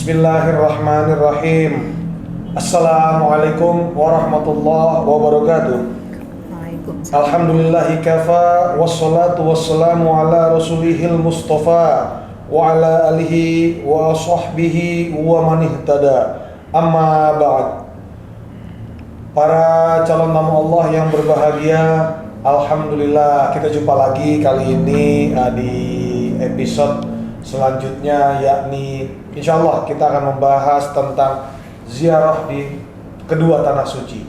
Bismillahirrahmanirrahim. Assalamualaikum warahmatullahi wabarakatuh. Waalaikumsalam. Alhamdulillahi kafa, wassalatu wassalamu ala rasulihil mustafa wa ala alihi wa sahbihi wa man ihtada. Amma ba'd. Para calon tamu Allah yang berbahagia, alhamdulillah kita jumpa lagi kali ini di episode selanjutnya, yakni insyaallah kita akan membahas tentang ziarah di kedua tanah suci.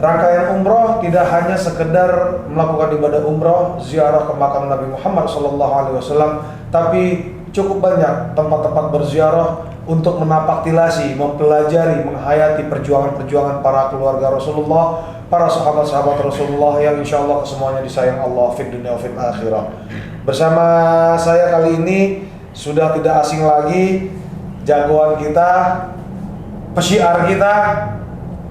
Rangkaian umroh tidak hanya sekedar melakukan ibadah umroh, ziarah ke makam Nabi Muhammad SAW, tapi cukup banyak tempat-tempat berziarah untuk menapaktilasi, mempelajari, menghayati perjuangan-perjuangan para keluarga Rasulullah, para sahabat-sahabat Rasulullah yang insyaallah kesemuanya disayang Allah fid dunya wa fil akhirah. Bersama saya kali ini sudah tidak asing lagi jagoan kita, pesyiar kita,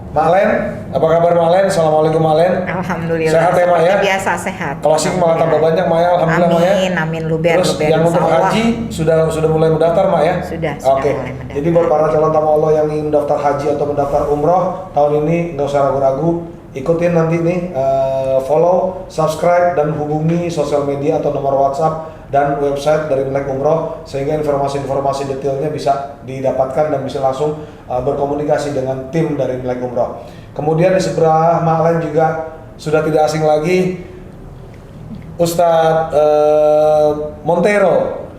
Mak Len. Apa kabar Mak Len? Assalamualaikum Mak Len. Alhamdulillah. Sehat ya Mak ya? Biasa sehat. Closing malah tambah banyak Mak ya. Alhamdulillah Mak ya. Amin, luber. Terus yang untuk haji sudah mulai mendaftar Mak ya? Sudah Oke. mulai mendaftar. Jadi buat para calon tamu Allah yang ingin daftar haji atau mendaftar umroh tahun ini, nggak usah ragu-ragu, ikutin nanti nih, follow, subscribe, dan hubungi sosial media atau nomor WhatsApp dan website dari Melek Umroh sehingga informasi-informasi detailnya bisa didapatkan dan bisa langsung berkomunikasi dengan tim dari Melek Umroh. Kemudian di sebelah Mak Len juga sudah tidak asing lagi Ustadz Montero,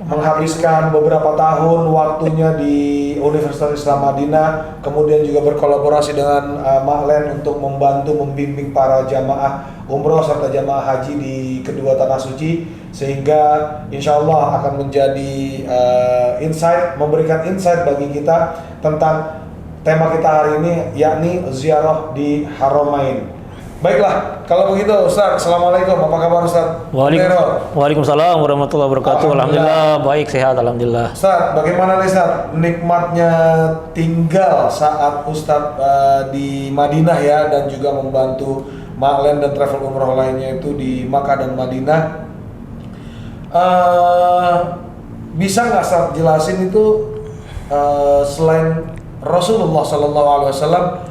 menghabiskan beberapa tahun waktunya di Universitas Islam Madinah, kemudian juga berkolaborasi dengan Mak Len untuk membantu membimbing para jamaah umroh serta jamaah haji di kedua tanah suci, sehingga insya Allah akan menjadi memberikan insight bagi kita tentang tema kita hari ini, yakni ziarah di Haramain. Baiklah, kalau begitu Ustaz, Assalamualaikum, apa kabar Ustaz? Waalaikumsalam warahmatullahi wabarakatuh. Alhamdulillah, baik, sehat, alhamdulillah. Ustaz, bagaimana nih Ustaz nikmatnya tinggal saat Ustaz di Madinah ya, dan juga membantu Mak Len dan travel umroh lainnya itu di Makkah dan Madinah. Bisa nggak Ustaz jelasin itu, selain Rasulullah SAW,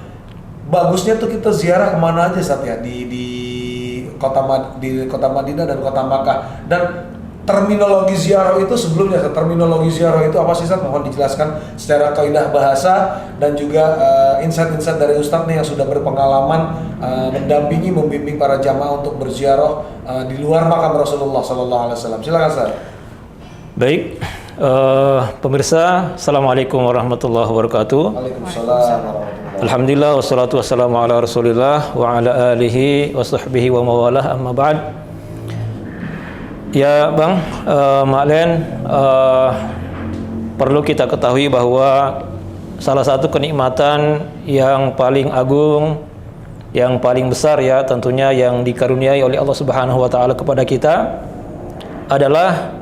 bagusnya tuh kita ziarah kemana aja Ustaz ya di kota Madinah dan kota Makkah, dan terminologi ziarah itu sebelumnya, terminologi ziarah itu apa sih Ustaz? Mohon dijelaskan secara kaidah bahasa dan juga insight-insight dari Ustaz nih yang sudah berpengalaman mendampingi, membimbing para jamaah untuk berziarah di luar makam Rasulullah SAW. Silakan Ustaz. Baik, pemirsa, Assalamualaikum warahmatullahi wabarakatuh. Waalaikumsalam warahmatullahi. Alhamdulillah, wassalatu wassalamu ala rasulillah wa ala alihi wa sahbihi wa mawalah, amma ba'd. Ya Bang, Mak Len, perlu kita ketahui bahwa salah satu kenikmatan yang paling agung, yang paling besar ya tentunya yang dikaruniai oleh Allah Subhanahu wa taala kepada kita adalah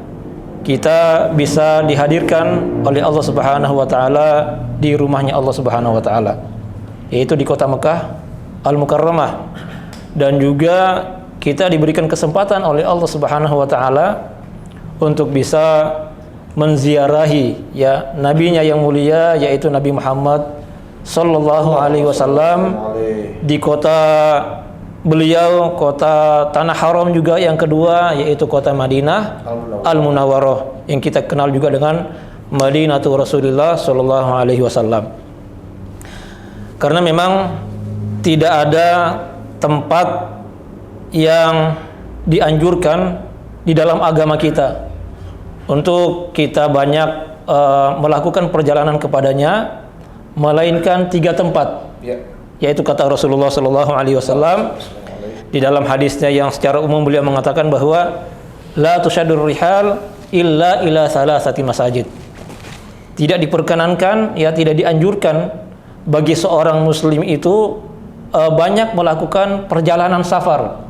kita bisa dihadirkan oleh Allah Subhanahu wa taala di rumahnya Allah Subhanahu wa taala, yaitu di kota Mekah Al-Mukarramah, dan juga kita diberikan kesempatan oleh Allah Subhanahu wa taala untuk bisa menziarahi ya nabinya yang mulia, yaitu Nabi Muhammad sallallahu alaihi wasallam di kota beliau, kota tanah haram juga yang kedua, yaitu kota Madinah Al-Munawwarah, yang kita kenal juga dengan Madinatu Rasulullah sallallahu alaihi wasallam. Karena memang tidak ada tempat yang dianjurkan di dalam agama kita untuk kita banyak melakukan perjalanan kepadanya, melainkan 3 tempat, yaitu kata Rasulullah sallallahu alaihi wasallam di dalam hadisnya yang secara umum beliau mengatakan bahwa la tushaddur rihal illa ila salasati masajid. Tidak diperkenankan, ya tidak dianjurkan bagi seorang muslim itu banyak melakukan perjalanan safar.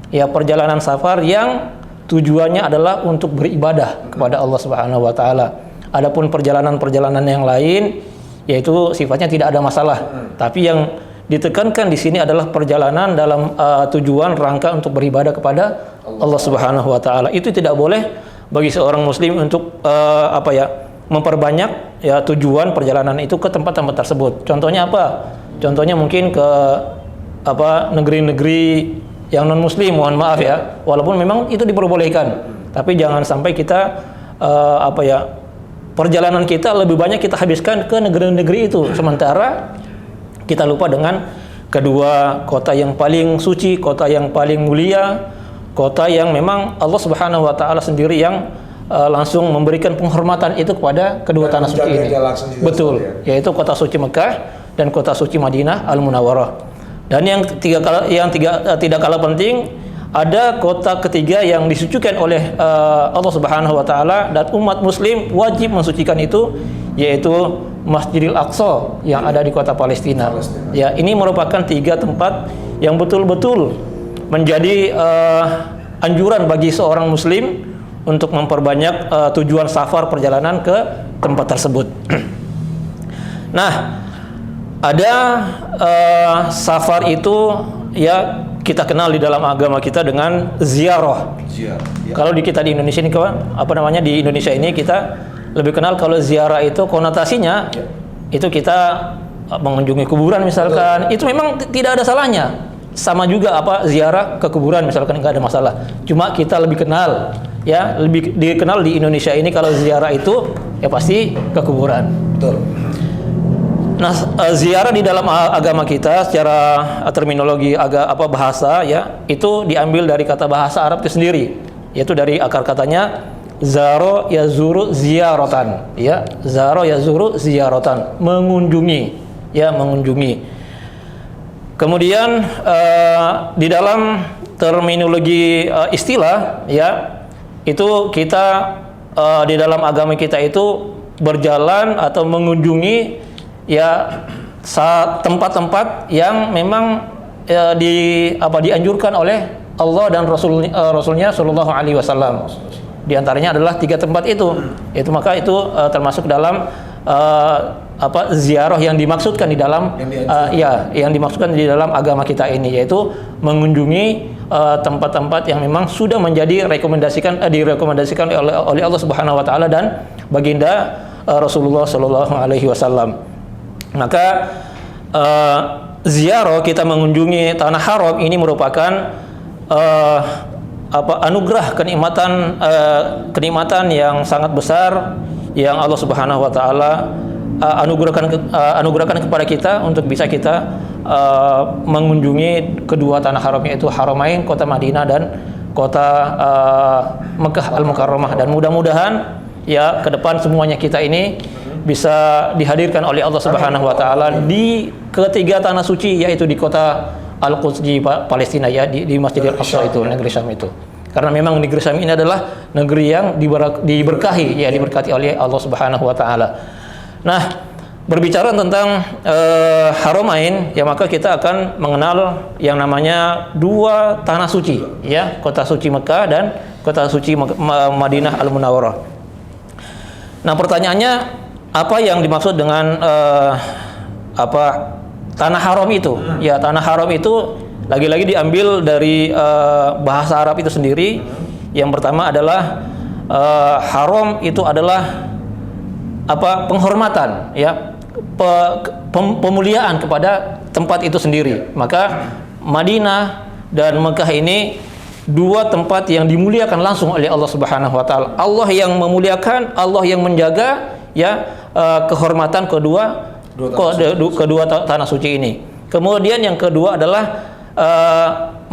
Ya, perjalanan safar yang tujuannya adalah untuk beribadah kepada Allah Subhanahu wa taala. Adapun perjalanan-perjalanan yang lain yaitu sifatnya tidak ada masalah. Tapi yang ditekankan di sini adalah perjalanan dalam tujuan rangka untuk beribadah kepada Allah Subhanahu wa taala. Itu tidak boleh bagi seorang muslim untuk memperbanyak ya tujuan perjalanan itu ke tempat-tempat tersebut. Contohnya apa? Contohnya mungkin ke negeri-negeri yang non muslim, mohon maaf ya. Walaupun memang itu diperbolehkan, tapi jangan sampai kita perjalanan kita lebih banyak kita habiskan ke negeri-negeri itu, sementara kita lupa dengan kedua kota yang paling suci, kota yang paling mulia, kota yang memang Allah Subhanahu wa taala sendiri yang langsung memberikan penghormatan itu kepada kedua tanah suci ini. Betul, yaitu kota suci Mekah dan kota suci Madinah Al-Munawwarah. Dan yang tidak kalah penting, ada kota ketiga yang disucikan oleh Allah Subhanahu wa taala dan umat muslim wajib mensucikan itu, yaitu Masjidil Aqsa yang ada di kota Palestina. Ya, ini merupakan 3 tempat yang betul-betul menjadi anjuran bagi seorang muslim untuk memperbanyak tujuan safar perjalanan ke tempat tersebut. Nah, ada safar itu ya kita kenal di dalam agama kita dengan ziarah. Ya. Kalau kita di Indonesia ini di Indonesia ini kita lebih kenal kalau ziarah itu konotasinya itu kita mengunjungi kuburan misalkan. Itu memang tidak ada salahnya. Sama juga ziarah ke kuburan misalkan, nggak ada masalah. Cuma kita lebih kenal lebih dikenal di Indonesia ini kalau ziarah itu ya pasti ke kuburan. Betul. Nah, ziarah di dalam agama kita secara terminologi bahasa ya, itu diambil dari kata bahasa Arab itu sendiri, yaitu dari akar katanya zaro yazuru ziyaratan, ya. Zaro yazuru ziyaratan, mengunjungi, ya, mengunjungi. Kemudian di dalam terminologi istilah ya, itu kita di dalam agama kita itu berjalan atau mengunjungi ya tempat-tempat yang memang dianjurkan oleh Allah dan Rasulnya Shallallahu Alaihi Wasallam. Di antaranya adalah 3 tempat itu. Maka itu termasuk dalam ziarah yang dimaksudkan di dalam yang dimaksudkan di dalam agama kita ini, yaitu mengunjungi tempat-tempat yang memang sudah menjadi direkomendasikan oleh Allah Subhanahu wa taala dan baginda Rasulullah Shallallahu Alaihi Wasallam. Maka ziarah, kita mengunjungi tanah haram ini merupakan anugerah kenikmatan yang sangat besar yang Allah Subhanahu wa taala anugerahkan kepada kita untuk bisa kita mengunjungi kedua tanah haram, yaitu Haramain, kota Madinah dan kota Mekah Al-Mukarramah. Dan mudah-mudahan ya ke depan semuanya kita ini bisa dihadirkan oleh Allah Subhanahu wa taala di ketiga tanah suci, yaitu di kota Al-Quds di Palestina, ya, di Masjidil Aqsa itu, negeri Syam itu. Karena memang negeri Syam ini adalah negeri yang diberkahi, ya, diberkati oleh Allah Subhanahu wa taala. Nah, berbicara tentang Haramain, ya, maka kita akan mengenal yang namanya 2 tanah suci, ya, kota suci Mekah dan kota suci Madinah Al-Munawwarah. Nah, pertanyaannya, apa yang dimaksud dengan tanah haram itu? Ya, tanah haram itu lagi-lagi diambil dari bahasa Arab itu sendiri. Yang pertama adalah haram itu adalah penghormatan, ya, pemuliaan kepada tempat itu sendiri. Maka Madinah dan Mekah ini 2 tempat yang dimuliakan langsung oleh Allah Subhanahu wa taala. Allah yang memuliakan, Allah yang menjaga, ya, kehormatan kedua tanah suci ini. Kemudian yang kedua adalah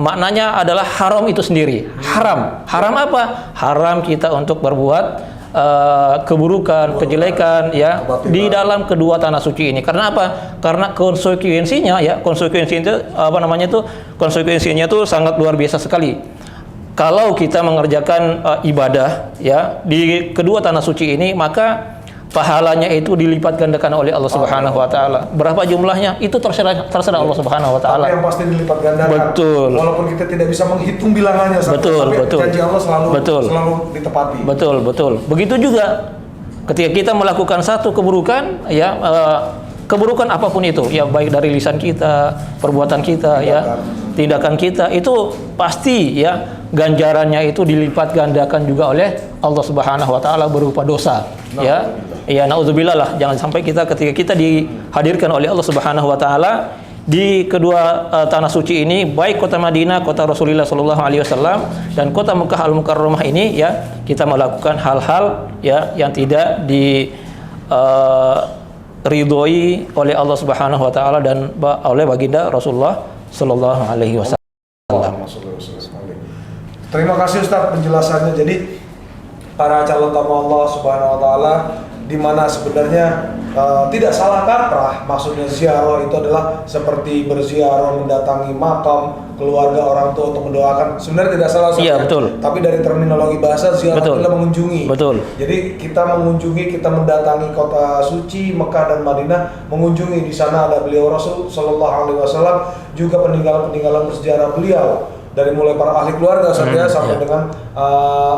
maknanya adalah haram itu sendiri. Haram apa? Haram kita untuk berbuat keburukan, kejelekan, ya, di dalam kedua tanah suci ini. Karena apa? Karena konsekuensinya itu sangat luar biasa sekali. Kalau kita mengerjakan ibadah, ya, di kedua tanah suci ini, maka pahalanya itu dilipat gandakan oleh Allah Subhanahu wa taala. Berapa jumlahnya? Itu terserah Allah Subhanahu wa taala. Tapi yang pasti dilipat gandakan. Betul. Walaupun kita tidak bisa menghitung bilangannya, betul. janji Allah selalu ditepati. Betul. Begitu juga ketika kita melakukan satu keburukan, ya, keburukan apapun itu, ya, baik dari lisan kita, perbuatan kita, tindakan kita, itu pasti, ya, ganjarannya itu dilipat gandakan juga oleh Allah Subhanahu wa taala berupa dosa. Ya, ya naudzubillah lah, jangan sampai kita ketika kita dihadirkan oleh Allah Subhanahu wa taala di kedua tanah suci ini, baik kota Madinah, kota Rasulullah sallallahu alaihi wasallam, dan kota Mekah Al-Mukarramah ini, ya, kita melakukan hal-hal ya yang tidak di ridhoi oleh Allah Subhanahu wa taala dan oleh baginda Rasulullah sallallahu alaihi wasallam. Terima kasih Ustaz penjelasannya. Jadi para calon tamu Allah Subhanahu wa taala, di mana sebenarnya tidak salah kaprah, maksudnya ziarah itu adalah seperti berziarah mendatangi makam keluarga orang tua untuk mendoakan. Sebenarnya tidak salah. Iya, betul. Tapi dari terminologi bahasa ziarah adalah mengunjungi. Betul. Jadi kita mengunjungi, kita mendatangi kota suci Mekah dan Madinah, mengunjungi di sana ada beliau Rasul sallallahu alaihi wasallam, juga peninggalan-peninggalan bersejarah beliau. Dari mulai para ahli keluarga sampai dengan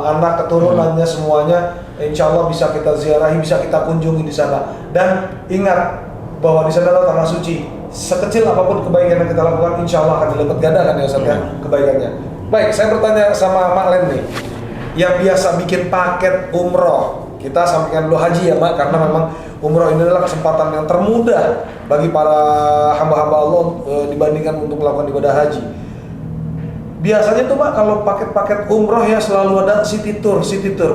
anak keturunannya semuanya, insya Allah bisa kita ziarahi, bisa kita kunjungi di sana. Dan ingat bahwa di sana adalah tanah suci. Sekecil apapun kebaikan yang kita lakukan, insya Allah akan dilipat gandakan ya Ustaz ya kebaikannya. Baik, saya bertanya sama Mak Len nih, yang biasa bikin paket umroh. Kita sampaikan dulu haji ya Mak, karena memang umroh ini adalah kesempatan yang termudah bagi para hamba-hamba Allah dibandingkan untuk melakukan ibadah haji. Biasanya tuh Mak, kalau paket-paket umroh ya selalu ada city tour,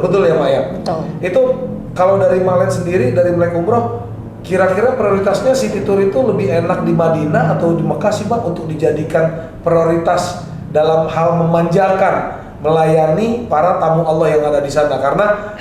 betul ya Mak ya? Betul. Itu kalau dari Malen sendiri, dari Melek Umroh, kira-kira prioritasnya city tour itu lebih enak di Madinah atau di Mekah sih Mak untuk dijadikan prioritas dalam hal memanjakan, melayani para tamu Allah yang ada di sana? Karena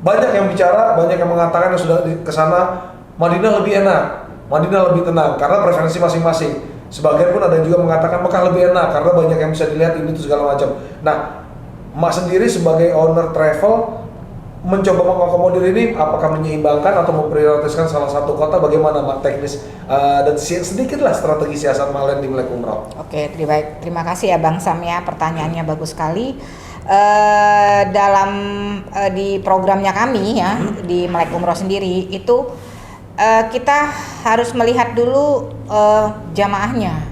banyak yang bicara, banyak yang mengatakan yang sudah ke sana, Madinah lebih enak, Madinah lebih tenang, karena preferensi masing-masing. Sebagian pun ada yang juga mengatakan Mekah lebih enak karena banyak yang bisa dilihat ini itu segala macam. Nah, Mak sendiri sebagai owner travel mencoba mengakomodir ini, apakah menyeimbangkan atau memprioritaskan salah satu kota? Bagaimana Mak teknis dan sedikitlah strategi siasat Malen di Melek Umroh? Oke, terima kasih ya Bang Sam ya, pertanyaannya bagus sekali. Dalam di programnya kami ya di Melek Umroh sendiri itu kita harus melihat dulu jamaahnya.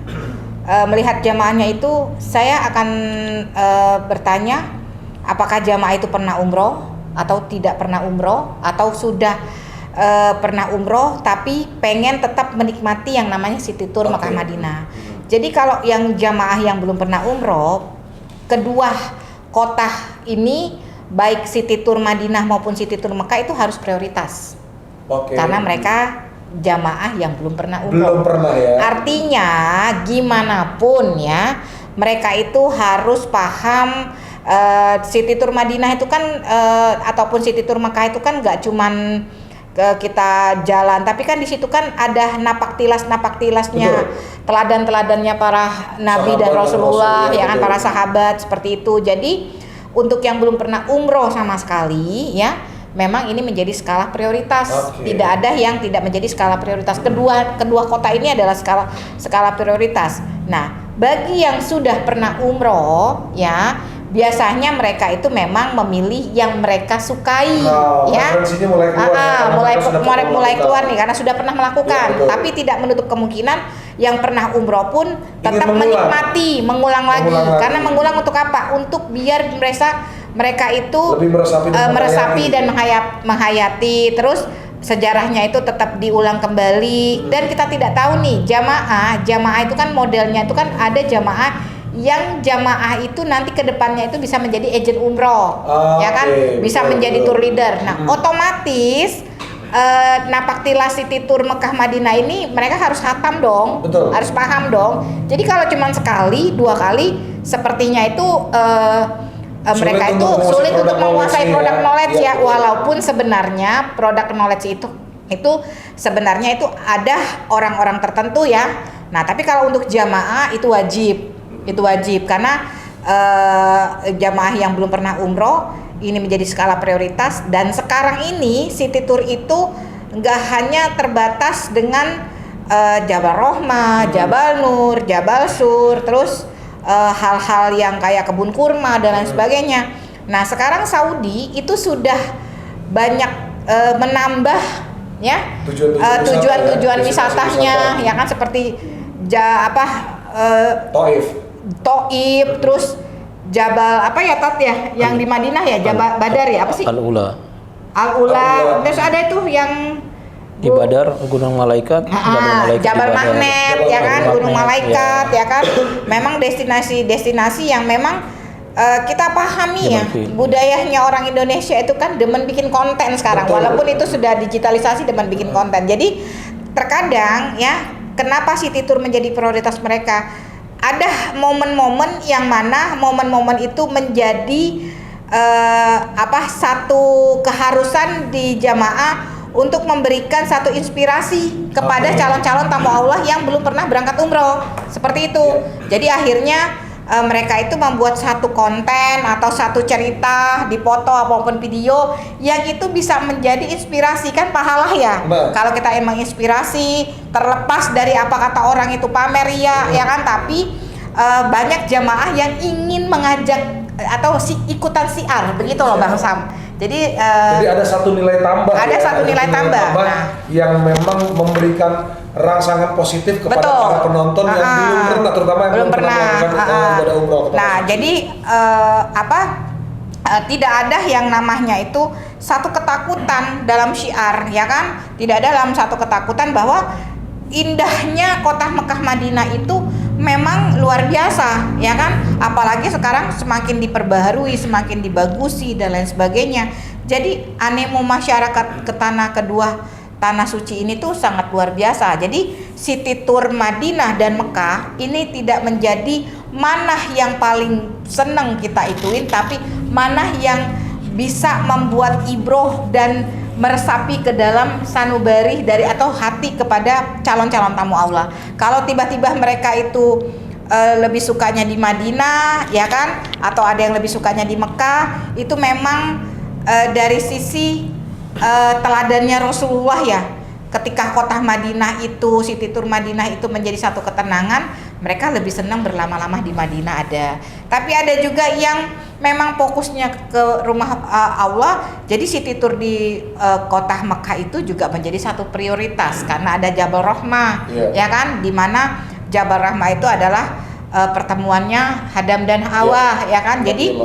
Melihat jamaahnya itu, saya akan bertanya apakah jamaah itu pernah umroh atau tidak pernah umroh, atau sudah pernah umroh tapi pengen tetap menikmati yang namanya city tour Mekah Madinah. Jadi kalau yang jamaah yang belum pernah umroh, kedua kota ini baik city tour Madinah maupun city tour Mekah itu harus prioritas. Karena mereka jamaah yang belum pernah umroh. Belum pernah ya. Artinya gimana pun ya, mereka itu harus paham city tour Madinah itu kan ataupun city tour Mekah itu kan nggak cuman kita jalan, tapi kan di situ kan ada napak tilasnya, teladan-teladannya para nabi dan Rasulullah, ya kan, para sahabat seperti itu. Jadi untuk yang belum pernah umroh sama sekali ya, memang ini menjadi skala prioritas. Tidak ada yang tidak menjadi skala prioritas. Kedua kota ini adalah skala prioritas. Nah, bagi yang sudah pernah umroh ya, biasanya mereka itu memang memilih yang mereka sukai, ya. Mulai keluar nih karena sudah pernah melakukan. Ya, tapi tidak menutup kemungkinan yang pernah umroh pun tetap menikmati, mengulang lagi. Karena mengulang untuk apa? Untuk biar mereka itu lebih meresapi dan menghayati, terus sejarahnya itu tetap diulang kembali. Dan kita tidak tahu nih jamaah itu kan modelnya itu kan ada jamaah itu nanti kedepannya itu bisa menjadi agent umroh, ya kan, bisa menjadi tour leader. Nah, otomatis napak tilas city tour Mekah Madinah ini mereka harus hatam dong, harus paham dong. Jadi kalau cuma sekali, 2 kali, sepertinya itu mereka itu sulit untuk menguasai produk knowledge ya. Walaupun sebenarnya produk knowledge itu sebenarnya itu ada orang-orang tertentu ya. Nah, tapi kalau untuk jamaah itu wajib karena jamaah yang belum pernah umroh ini menjadi skala prioritas. Dan sekarang ini city tour itu nggak hanya terbatas dengan Jabal Rohmah, Jabal Nur, Jabal Sur, terus hal-hal yang kayak kebun kurma dan lain sebagainya. Nah, sekarang Saudi itu sudah banyak menambah ya tujuan wisatanya ya kan, seperti Taif, terus Jabal apa ya Tat ya, yang di Madinah ya, Jabal Badar ya, apa sih? Al-Ula. Al-Ula. Terus ada itu yang di Badar, Gunung Malaikat, Jabal Magnet, ya kan, Gunung Malaikat, ya. ya kan. Memang destinasi-destinasi yang memang kita pahami ya, budayanya orang Indonesia itu kan demen bikin konten sekarang. Betul. Walaupun itu sudah digitalisasi, demen bikin konten. Jadi terkadang ya, kenapa City Tour menjadi prioritas mereka? Ada momen-momen yang mana momen-momen itu menjadi satu keharusan di jamaah untuk memberikan satu inspirasi kepada calon-calon tamu Allah yang belum pernah berangkat umroh, seperti itu. Jadi akhirnya mereka itu membuat satu konten atau satu cerita di foto apapun video yang itu bisa menjadi inspirasi, kan pahala ya. Kalau kita emang inspirasi, terlepas dari apa kata orang itu pamer ya kan, tapi banyak jamaah yang ingin mengajak atau ikutan siar, begitu loh Bang Sam. Jadi ada satu nilai tambah. Ada satu nilai tambah. Yang memang memberikan rangsangan positif kepada betul. para penonton yang belum pernah, terutama yang belum pernah ibadah umroh. Nah, jadi tidak ada yang namanya itu satu ketakutan dalam syiar, ya kan? Tidak ada dalam satu ketakutan bahwa indahnya kota Mekah Madinah itu memang luar biasa, ya kan? Apalagi sekarang semakin diperbaharui, semakin dibagusi dan lain sebagainya. Jadi animo masyarakat ke tanah suci ini tuh sangat luar biasa. Jadi City Tour Madinah dan Mekah ini tidak menjadi mana yang paling seneng kita ituin, tapi mana yang bisa membuat ibroh dan meresapi ke dalam sanubari dari atau hati kepada calon-calon tamu Allah. Kalau tiba-tiba mereka itu lebih sukanya di Madinah, ya kan, atau ada yang lebih sukanya di Mekah, itu memang dari sisi teladannya Rasulullah ya. Ketika kota Madinah itu, City Tour Madinah itu menjadi satu ketenangan, mereka lebih senang berlama-lama di Madinah ada. Tapi ada juga yang memang fokusnya ke rumah Allah. Jadi City Tour di kota Mekah itu juga menjadi satu prioritas karena ada Jabal Rahmah, ya kan, di mana Jabal Rahmah itu adalah pertemuannya Adam dan Hawa, ya kan. Jadi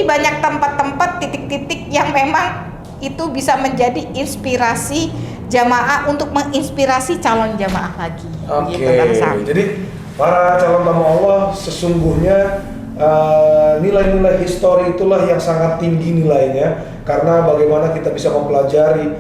banyak tempat-tempat, titik-titik yang memang itu bisa menjadi inspirasi jamaah untuk menginspirasi calon jamaah lagi. Oke. Gitu, jadi para calon tamu Allah sesungguhnya nilai-nilai histori itulah yang sangat tinggi nilainya, karena bagaimana kita bisa mempelajari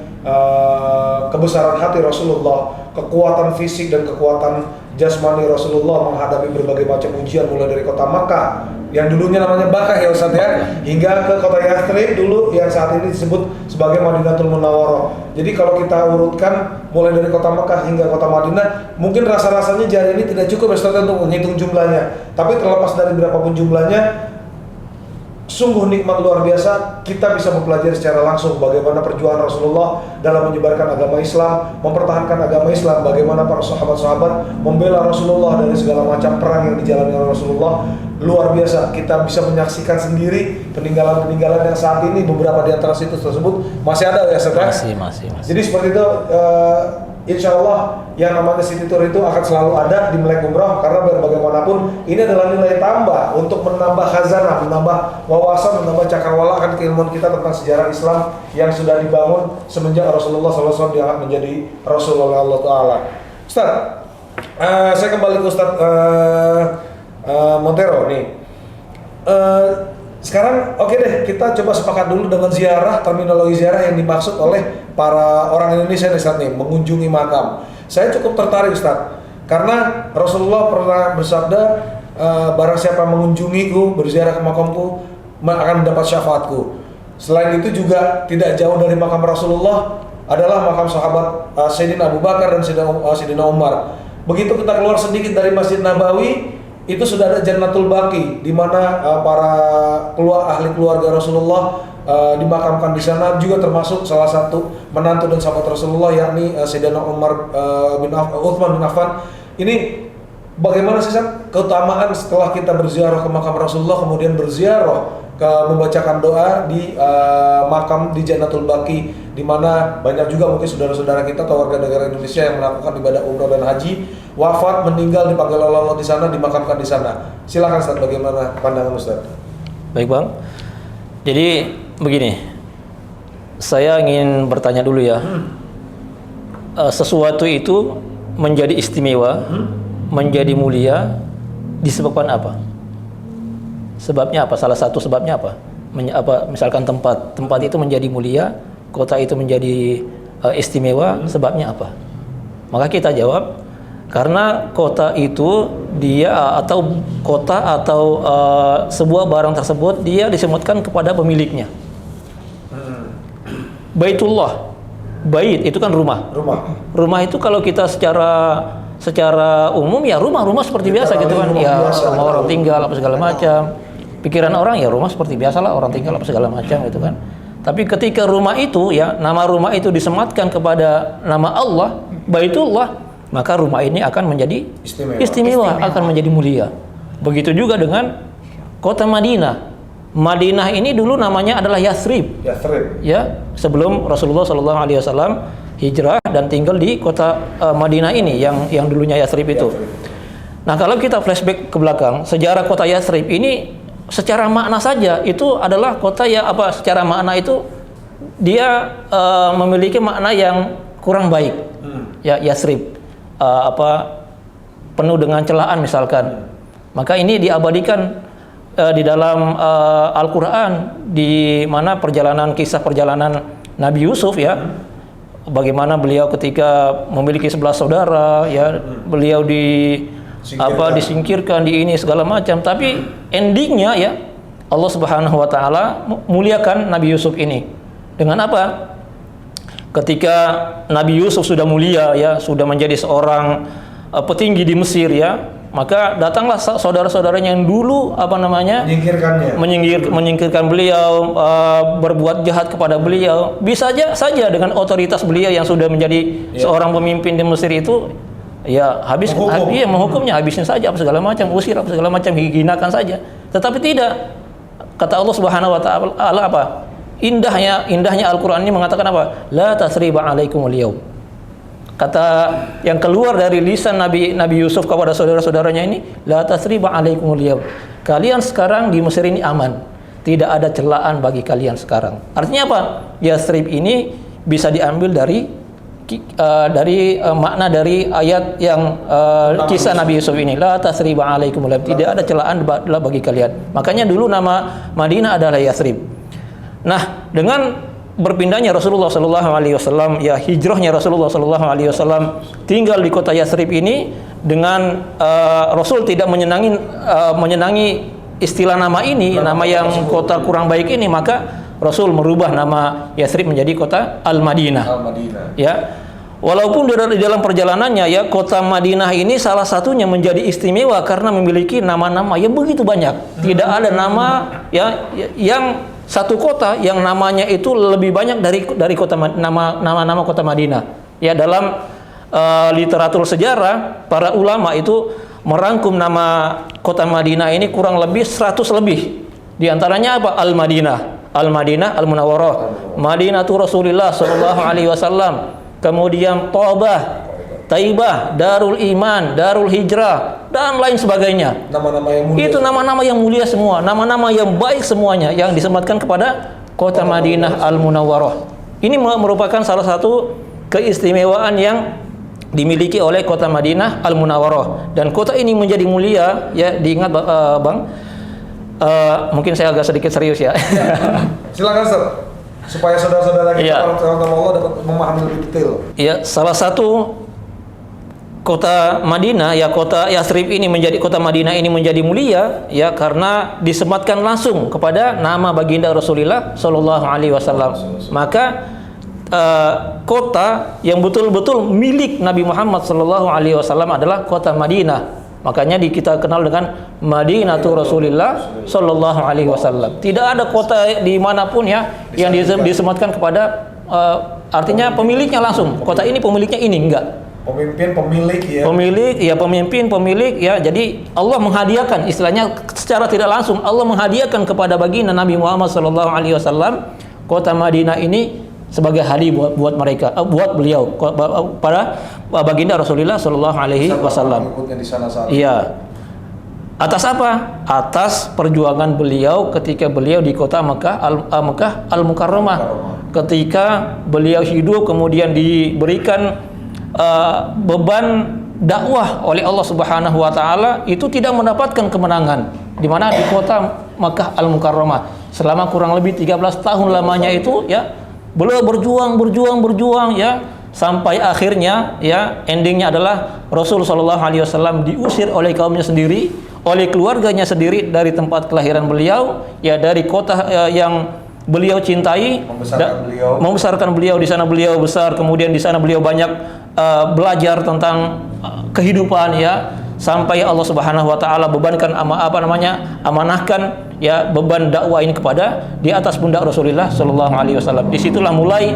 kebesaran hati Rasulullah, kekuatan fisik dan kekuatan jasmani Rasulullah menghadapi berbagai macam ujian, mulai dari kota Makkah yang dulunya namanya Bakah ya Ustaz ya, hingga ke kota Yathrib dulu yang saat ini disebut sebagai Madinatul Munawwarah. Jadi kalau kita urutkan mulai dari kota Makkah hingga kota Madinah, mungkin rasa-rasanya jari ini tidak cukup Ustaz untuk menghitung jumlahnya. Tapi terlepas dari berapapun jumlahnya, sungguh nikmat luar biasa kita bisa mempelajari secara langsung bagaimana perjuangan Rasulullah dalam menyebarkan agama Islam, mempertahankan agama Islam, bagaimana para sahabat-sahabat membela Rasulullah dari segala macam perang yang dijalani oleh Rasulullah. Luar biasa, kita bisa menyaksikan sendiri peninggalan-peninggalan yang saat ini beberapa di antara situs tersebut masih ada ya Ustaz? Masih. Jadi seperti itu, insya Allah yang namanya City Tour itu akan selalu ada di Melek Umroh, karena bagaimanapun ini adalah nilai tambah untuk menambah khazanah, menambah wawasan, menambah cakrawala akan keilmuan kita tentang sejarah Islam yang sudah dibangun semenjak Rasulullah SAW diangkat menjadi Rasulullah Allah Ta'ala. Ustaz, saya kembali ke Ustaz Montero nih. Sekarang oke deh, kita coba sepakat dulu dengan ziarah, terminologi ziarah yang dimaksud oleh para orang Indonesia nih Ustaz nih, mengunjungi makam. Saya cukup tertarik Ustaz, karena Rasulullah pernah bersabda, barang siapa mengunjungiku, berziarah ke makamku, akan mendapat syafaatku. Selain itu juga tidak jauh dari makam Rasulullah adalah makam sahabat Sayyidina Abu Bakar dan Sayyidina Umar. Begitu kita keluar sedikit dari Masjid Nabawi, itu sudah ada Jannatul Baqi, di mana para ahli keluarga Rasulullah dimakamkan di sana, juga termasuk salah satu menantu dan sahabat Rasulullah, yakni Sayyidina Uthman bin Affan. Ini bagaimana sih keutamaan setelah kita berziarah ke makam Rasulullah, kemudian berziarah membacakan doa di makam di Jannatul Baqi, di mana banyak juga mungkin saudara-saudara kita atau warga negara Indonesia yang melakukan ibadah umrah dan haji, wafat, meninggal, dipanggil Allah di sana, dimakamkan di sana. Silakan Ustaz, bagaimana pandangan Ustaz? Baik Bang. Jadi begini, saya ingin bertanya dulu ya. Sesuatu itu menjadi istimewa, menjadi mulia disebabkan apa? Sebabnya apa? Salah satu sebabnya apa? Misalkan tempat itu menjadi mulia, kota itu menjadi istimewa, sebabnya apa? Maka kita jawab, karena kota itu dia atau kota atau sebuah barang tersebut dia disematkan kepada pemiliknya. Baitullah, bait itu kan rumah. Rumah itu kalau kita secara umum ya rumah seperti biasa gitu kan, ya rumah orang tinggal apa segala macam. Pikiran orang ya rumah seperti biasa lah, orang tinggal apa segala macam gitu kan. Tapi ketika rumah itu ya, nama rumah itu disematkan kepada nama Allah, Baitullah, maka rumah ini akan menjadi istimewa, akan menjadi mulia. Begitu juga dengan kota Madinah. Madinah ini dulu namanya adalah Yathrib. Ya, sebelum Rasulullah SAW hijrah dan tinggal di kota Madinah ini yang dulunya Yathrib itu. Nah, kalau kita flashback ke belakang, sejarah kota Yathrib ini secara makna saja itu adalah kota ya secara makna itu dia memiliki makna yang kurang baik. Ya, Yathrib penuh dengan celaan misalkan. Maka ini diabadikan di dalam Al-Qur'an, di mana kisah perjalanan Nabi Yusuf ya. Bagaimana beliau ketika memiliki 11 saudara ya, beliau disingkirkan di ini segala macam, tapi endingnya ya Allah Subhanahu wa taala muliakan Nabi Yusuf ini. Dengan apa? Ketika Nabi Yusuf sudah mulia ya, sudah menjadi seorang petinggi di Mesir ya, maka datanglah saudara-saudaranya yang dulu menyingkirkan beliau, berbuat jahat kepada beliau. Bisa saja dengan otoritas beliau yang sudah menjadi seorang pemimpin di Mesir itu ya menghukumnya, habisin saja apa segala macam, usir apa segala macam, hinakan saja. Tetapi tidak, kata Allah Subhanahu wa taala apa? Indahnya Al-Qur'an ini mengatakan apa? La tasriba alaikumul yaum. Kata yang keluar dari lisan Nabi Yusuf kepada saudara-saudaranya ini, la tasriba alaikumul yaum. Kalian sekarang di Mesir ini aman. Tidak ada celaan bagi kalian sekarang. Artinya apa? Yathrib ini bisa diambil dari makna dari ayat yang kisah Nabi Yusuf ini, la tasriba alaikumul yaum, tidak ada celaan bagi kalian. Makanya dulu nama Madinah adalah Yathrib. Nah, dengan berpindahnya Rasulullah SAW, ya hijrahnya Rasulullah SAW tinggal di kota Yathrib ini, dengan Rasul tidak menyenangi istilah nama ini, nama yang kota kurang baik ini, maka Rasul merubah nama Yathrib menjadi kota Al-Madinah. Ya. Walaupun di dalam perjalanannya ya, kota Madinah ini salah satunya menjadi istimewa karena memiliki nama-nama yang begitu banyak. Tidak ada nama ya yang satu kota yang namanya itu lebih banyak dari kota nama kota Madinah. Ya, dalam literatur sejarah para ulama itu merangkum nama kota Madinah ini kurang lebih 100 lebih. Di antaranya apa? Al-Madinah, Al-Munawwarah, Madinatu Rasulillah sallallahu alaihi wasallam. Kemudian Tobah, Taibah, Darul Iman, Darul Hijrah, dan lain sebagainya. Nama-nama yang mulia. Itu nama-nama yang mulia semua, nama-nama yang baik semuanya yang disematkan kepada kota Madinah Al-Munawwarah. Ini merupakan salah satu keistimewaan yang dimiliki oleh kota Madinah Al-Munawwarah. Dan kota ini menjadi mulia, ya diingat Bang. Mungkin saya agak sedikit serius ya. Silakan Ustaz, supaya saudara-saudara kita orang Allah dapat memahami lebih detail. Ya, salah satu kota Madinah ya, kota Yathrib ini menjadi kota Madinah ini menjadi mulia ya karena disematkan langsung kepada nama baginda Rasulullah sallallahu alaihi wasallam. Maka kota yang betul-betul milik Nabi Muhammad sallallahu alaihi wasallam adalah kota Madinah. Makanya kita kenal dengan Madinatu Rasulillah sallallahu alaihi wasallam. Tidak ada kota dimanapun ya yang disematkan kepada artinya pemiliknya langsung. Kota ini pemiliknya ini, enggak. Pemimpin ya. Jadi Allah menghadiahkan, istilahnya secara tidak langsung Allah menghadiahkan kepada baginda Nabi Muhammad sallallahu alaihi wasallam kota Madinah ini sebagai hadiah buat mereka, buat beliau, pada baginda Rasulullah sallallahu alaihi wasallam. Iya. Atas apa? Atas perjuangan beliau ketika beliau di kota Mekah Al-Mukarramah. Ketika beliau hidup kemudian diberikan beban dakwah oleh Allah Subhanahu wa taala, itu tidak mendapatkan kemenangan. Di mana di kota Mekah Al-Mukarramah selama kurang lebih 13 tahun lamanya itu ya, beliau berjuang ya, sampai akhirnya ya endingnya adalah Rasul sallallahu alaihi wasallam diusir oleh kaumnya sendiri, oleh keluarganya sendiri dari tempat kelahiran beliau, ya dari kota yang beliau cintai, membesarkan beliau di sana beliau besar, kemudian di sana beliau banyak belajar tentang kehidupan ya, sampai Allah Subhanahu wa taala bebankan amanahkan ya beban dakwah ini kepada di atas pundak Rasulullah sallallahu alaihi wasallam. Disitulah mulai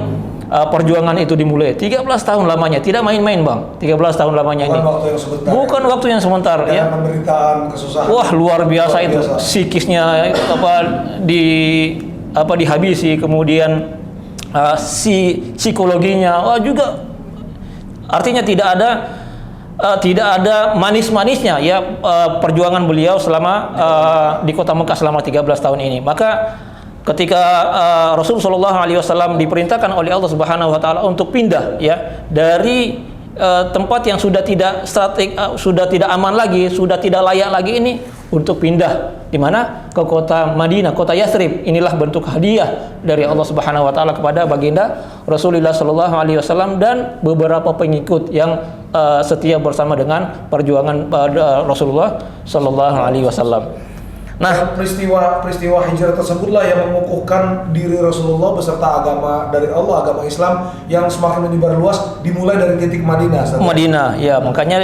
perjuangan itu dimulai. 13 tahun lamanya, tidak main-main Bang. 13 tahun lamanya ini. Bukan waktu yang sebentar ya. Penderitaan, kesusahan. Wah, luar biasa itu. Psikisnya dihabisi, kemudian psikologinya juga artinya tidak ada manis-manisnya ya perjuangan beliau selama di kota Mekah selama 13 tahun ini. Maka ketika Rasulullah Shallallahu Alaihi Wasallam diperintahkan oleh Allah Subhanahu Wa Taala untuk pindah ya dari tempat yang sudah tidak aman lagi, sudah tidak layak lagi ini, untuk pindah di mana ke kota Madinah, kota Yathrib. Inilah bentuk hadiah dari Allah Subhanahu Wa Taala kepada baginda Rasulullah Shallallahu Alaihi Wasallam dan beberapa pengikut yang setia bersama dengan perjuangan Rasulullah Shallallahu Alaihi Wasallam. Nah, peristiwa hijrah tersebutlah yang mengukuhkan diri Rasulullah beserta agama dari Allah, agama Islam yang semakin menyebar luas, dimulai dari titik Madinah. Madinah, ya, makanya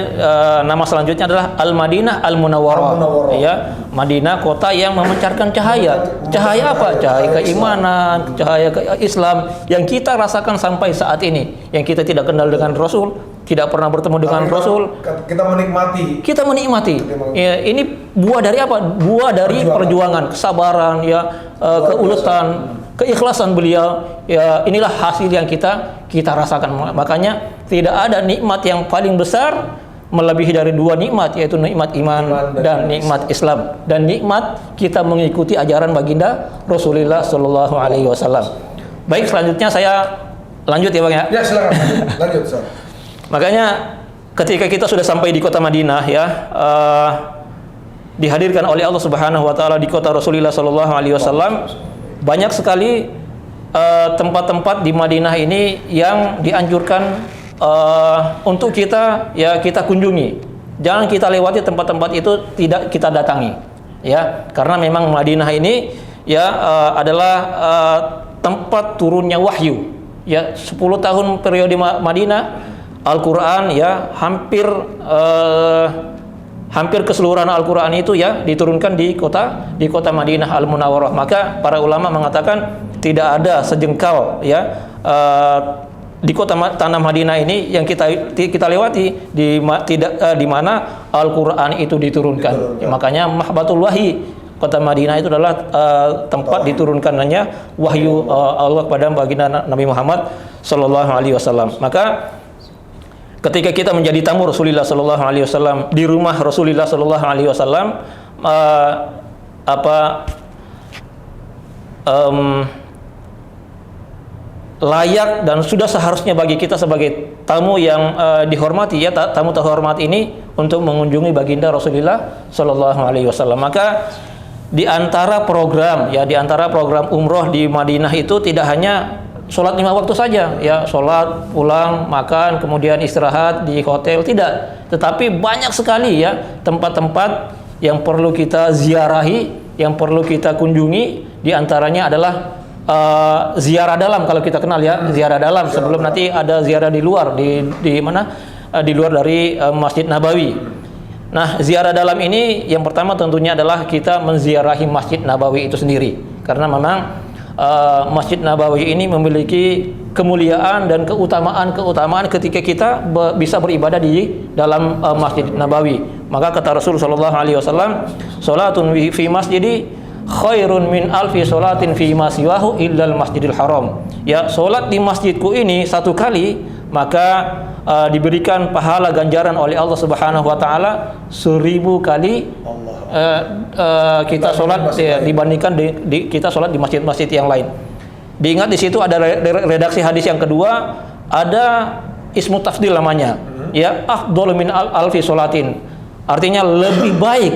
nama selanjutnya adalah Al-Madinah Al-Munawwarah. Ya, Madinah, kota yang memancarkan cahaya. Cahaya apa? Cahaya keimanan, cahaya Islam yang kita rasakan sampai saat ini. Yang kita tidak kenal dengan Rasul, tidak pernah bertemu dengan Rasul, kita menikmati. Ya, ini buah dari apa? Buah dari perjuangan, kesabaran, ya, keuletan, keikhlasan beliau. Ya, inilah hasil yang kita rasakan. Makanya tidak ada nikmat yang paling besar melebihi dari dua nikmat, yaitu nikmat iman dan nikmat Islam, dan nikmat kita mengikuti ajaran baginda Rasulullah Shallallahu Alaihi Wasallam. Baik, selanjutnya saya lanjut ya Bang ya. Ya, silakan lanjut. Makanya ketika kita sudah sampai di kota Madinah ya, dihadirkan oleh Allah Subhanahu Wa Taala di kota Rasulullah Sallallahu Alaihi Wasallam, banyak sekali tempat-tempat di Madinah ini yang dianjurkan untuk kita kunjungi. Jangan kita lewati tempat-tempat itu, tidak kita datangi ya, karena memang Madinah ini ya adalah tempat turunnya wahyu ya. 10 tahun periode Madinah, Al-Quran ya hampir keseluruhan Al-Quran itu ya diturunkan di kota Madinah Al-Munawwarah. Maka para ulama mengatakan tidak ada sejengkal ya di kota tanah Madinah ini yang kita lewati di mana Al-Quran itu diturunkan. Ya, makanya Mahbatul Wahyi, kota Madinah itu adalah tempat diturunkannya wahyu Allah kepada baginda Nabi Muhammad Sallallahu Alaihi Wasallam. Maka ketika kita menjadi tamu Rasulullah Sallallahu Alaihi Wasallam di rumah Rasulullah Sallallahu Alaihi Wasallam, layak dan sudah seharusnya bagi kita sebagai tamu yang dihormati ya, tamu terhormat ini, untuk mengunjungi baginda Rasulullah Sallallahu Alaihi Wasallam. Maka di antara program umroh di Madinah itu tidak hanya sholat 5 waktu saja ya, sholat, pulang, makan, kemudian istirahat di hotel, tidak. Tetapi banyak sekali ya tempat-tempat yang perlu kita ziarahi, yang perlu kita kunjungi. Di antaranya adalah ziarah dalam, kalau kita kenal ya, ziarah dalam. Sebelum nanti ada ziarah di luar, di mana? Di luar dari Masjid Nabawi. Nah, ziarah dalam ini yang pertama tentunya adalah kita menziarahi Masjid Nabawi itu sendiri, karena memang Masjid Nabawi ini memiliki kemuliaan dan keutamaan ketika kita bisa beribadah di dalam Masjid Nabawi. Maka kata Rasul Sallallahu Alaihi Wasallam, "Salatun fi masjidi khairun min alfi salatin fi ma siwahu illal Masjidil Haram." Ya, salat di masjidku ini satu kali, maka diberikan pahala ganjaran oleh Allah Subhanahu Wa Taala 1000 kali kita sholat dibandingkan kita sholat di masjid-masjid yang lain. Diingat di situ ada redaksi hadis yang kedua, ada ismu tafdil namanya, ya, afdhalu min alfi sholatin. Artinya lebih baik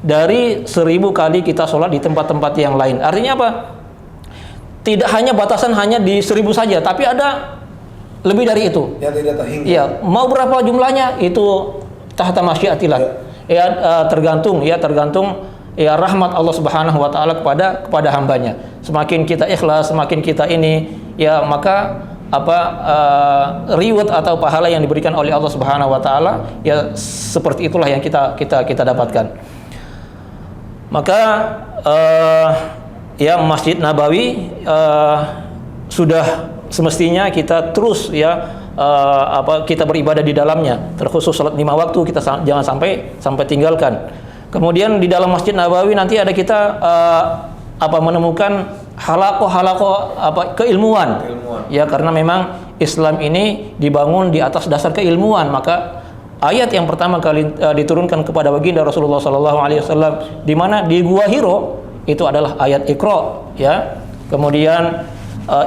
dari 1000 kali kita sholat di tempat-tempat yang lain. Artinya apa? Tidak hanya batasan hanya di 1000 saja, tapi ada lebih dari itu. Yang tidak terhingga. Iya, mau berapa jumlahnya itu tahta masyiatillah. Ya, tergantung ya rahmat Allah Subhanahu wa taala kepada hambanya. Semakin kita ikhlas, semakin kita ini ya, maka reward atau pahala yang diberikan oleh Allah Subhanahu wa taala ya seperti itulah yang kita dapatkan. Maka ya Masjid Nabawi sudah semestinya kita terus ya kita beribadah di dalamnya, terkhusus salat 5 waktu kita jangan sampai tinggalkan. Kemudian di dalam Masjid Nabawi nanti ada kita menemukan halaqah keilmuan. Ya, karena memang Islam ini dibangun di atas dasar keilmuan. Maka ayat yang pertama kali diturunkan kepada baginda Rasulullah SAW di mana di Gua Hiro itu adalah ayat Iqra, ya. Kemudian